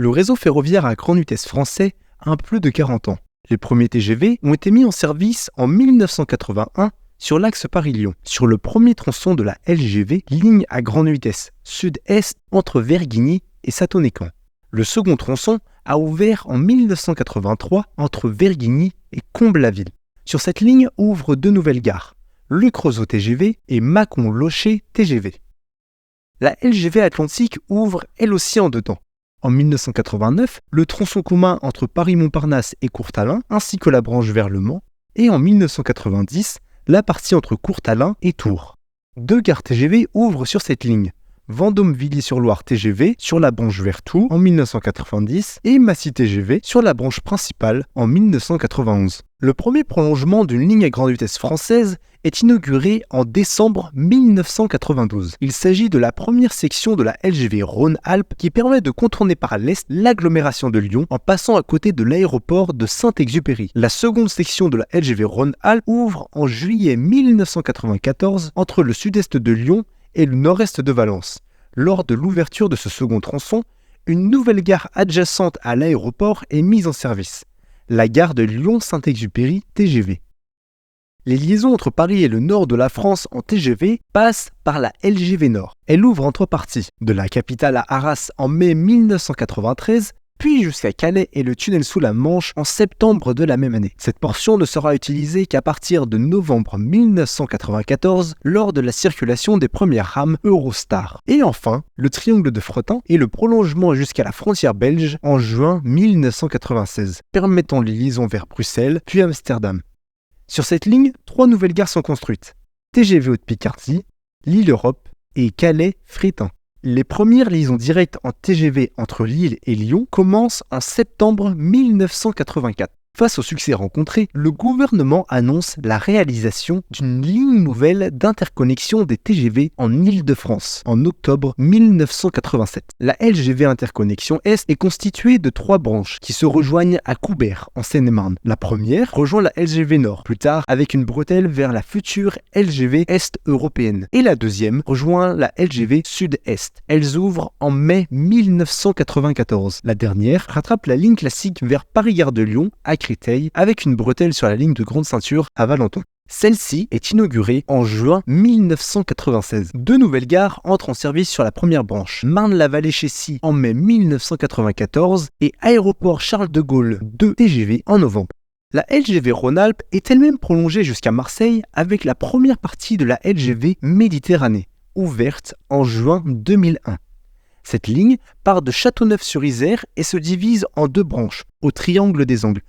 Le réseau ferroviaire à grande vitesse français a plus de 40 ans. Les premiers TGV ont été mis en service en 1981 sur l'axe Paris-Lyon, sur le premier tronçon de la LGV, ligne à grande vitesse sud-est entre Verguigny et Satonécamp. Le second tronçon a ouvert en 1983 entre Verguigny et Comble-la-Ville. Sur cette ligne ouvrent deux nouvelles gares, Le Creusot TGV et Mâcon-Locher TGV. La LGV Atlantique ouvre elle aussi en deux temps. En 1989, le tronçon commun entre Paris-Montparnasse et Courtalin, ainsi que la branche vers Le Mans, et en 1990, la partie entre Courtalin et Tours. Deux gares TGV ouvrent sur cette ligne. Vendôme-Villiers-sur-Loire TGV sur la branche vers Tours en 1990 et Massy TGV sur la branche principale en 1991. Le premier prolongement d'une ligne à grande vitesse française est inauguré en décembre 1992. Il s'agit de la première section de la LGV Rhône-Alpes qui permet de contourner par l'est l'agglomération de Lyon en passant à côté de l'aéroport de Saint-Exupéry. La seconde section de la LGV Rhône-Alpes ouvre en juillet 1994 entre le sud-est de Lyon et le nord-est de Valence. Lors de l'ouverture de ce second tronçon, une nouvelle gare adjacente à l'aéroport est mise en service, la gare de Lyon-Saint-Exupéry TGV. Les liaisons entre Paris et le nord de la France en TGV passent par la LGV Nord. Elle ouvre en trois parties, de la capitale à Arras en mai 1993, puis jusqu'à Calais et le tunnel sous la Manche en septembre de la même année. Cette portion ne sera utilisée qu'à partir de novembre 1994 lors de la circulation des premières rames Eurostar. Et enfin, le triangle de Frettin et le prolongement jusqu'à la frontière belge en juin 1996, permettant les liaisons vers Bruxelles puis Amsterdam. Sur cette ligne, trois nouvelles gares sont construites. TGV Haute-Picardie, Lille Europe et Calais-Fréthun. Les premières liaisons directes en TGV entre Lille et Lyon commencent en septembre 1984. Face au succès rencontré, le gouvernement annonce la réalisation d'une ligne nouvelle d'interconnexion des TGV en Île-de-France en octobre 1987. La LGV Interconnexion Est est constituée de trois branches qui se rejoignent à Coubert, en Seine-et-Marne. La première rejoint la LGV Nord, plus tard avec une bretelle vers la future LGV Est européenne. Et la deuxième rejoint la LGV Sud-Est. Elles ouvrent en mai 1994. La dernière rattrape la ligne classique vers Paris-Gare de Lyon, à Créteil, avec une bretelle sur la ligne de grande ceinture à Valenton. Celle-ci est inaugurée en juin 1996. Deux nouvelles gares entrent en service sur la première branche, Marne-la-Vallée-Chessy en mai 1994 et Aéroport Charles de Gaulle 2 TGV en novembre. La LGV Rhône-Alpes est elle-même prolongée jusqu'à Marseille avec la première partie de la LGV Méditerranée, ouverte en juin 2001. Cette ligne part de Châteauneuf-sur-Isère et se divise en deux branches, au triangle des Angles.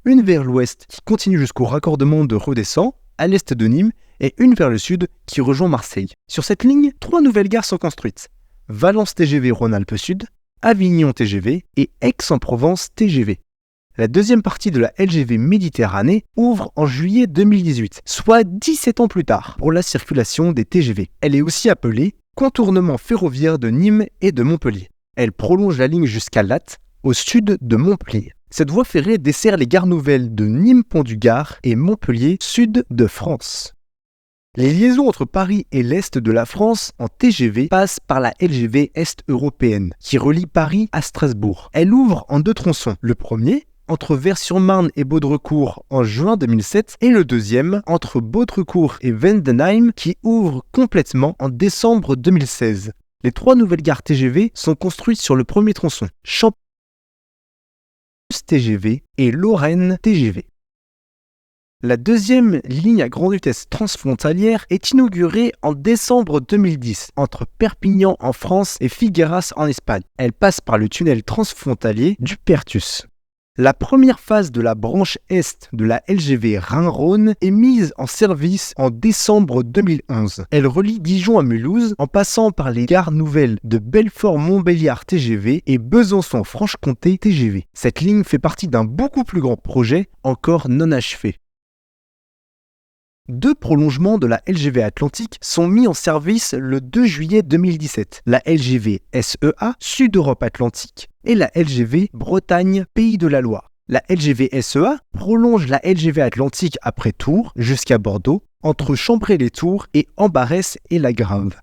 Une vers l'ouest qui continue jusqu'au raccordement de Redescend, à l'est de Nîmes, et une vers le sud qui rejoint Marseille. Sur cette ligne, trois nouvelles gares sont construites. Valence TGV Rhône-Alpes Sud, Avignon TGV et Aix-en-Provence TGV. La deuxième partie de la LGV Méditerranée ouvre en juillet 2018, soit 17 ans plus tard, pour la circulation des TGV. Elle est aussi appelée contournement ferroviaire de Nîmes et de Montpellier. Elle prolonge la ligne jusqu'à Lattes, au sud de Montpellier. Cette voie ferrée dessert les gares nouvelles de Nîmes-Pont-du-Gard et Montpellier, sud de France. Les liaisons entre Paris et l'est de la France en TGV passent par la LGV Est européenne, qui relie Paris à Strasbourg. Elle ouvre en deux tronçons. Le premier, entre Vers-sur-Marne et Baudrecourt en juin 2007, et le deuxième, entre Baudrecourt et Vendenheim, qui ouvre complètement en décembre 2016. Les trois nouvelles gares TGV sont construites sur le premier tronçon, Champus TGV et Lorraine TGV. La deuxième ligne à grande vitesse transfrontalière est inaugurée en décembre 2010 entre Perpignan en France et Figueras en Espagne. Elle passe par le tunnel transfrontalier du Perthus. La première phase de la branche Est de la LGV Rhin-Rhône est mise en service en décembre 2011. Elle relie Dijon à Mulhouse en passant par les gares nouvelles de Belfort-Montbéliard TGV et Besançon-Franche-Comté TGV. Cette ligne fait partie d'un beaucoup plus grand projet encore non achevé. Deux prolongements de la LGV Atlantique sont mis en service le 2 juillet 2017. La LGV SEA, Sud-Europe Atlantique, et la LGV Bretagne, Pays de la Loire. La LGV SEA prolonge la LGV Atlantique après Tours jusqu'à Bordeaux, entre Chambray-les-Tours et Ambarès et La Grave.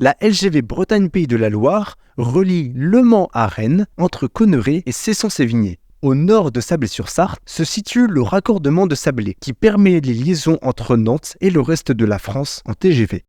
La LGV Bretagne-Pays de la Loire relie Le Mans à Rennes entre Conneré et Cesson-Sévigné. Au nord de Sablé-sur-Sarthe se situe le raccordement de Sablé qui permet les liaisons entre Nantes et le reste de la France en TGV.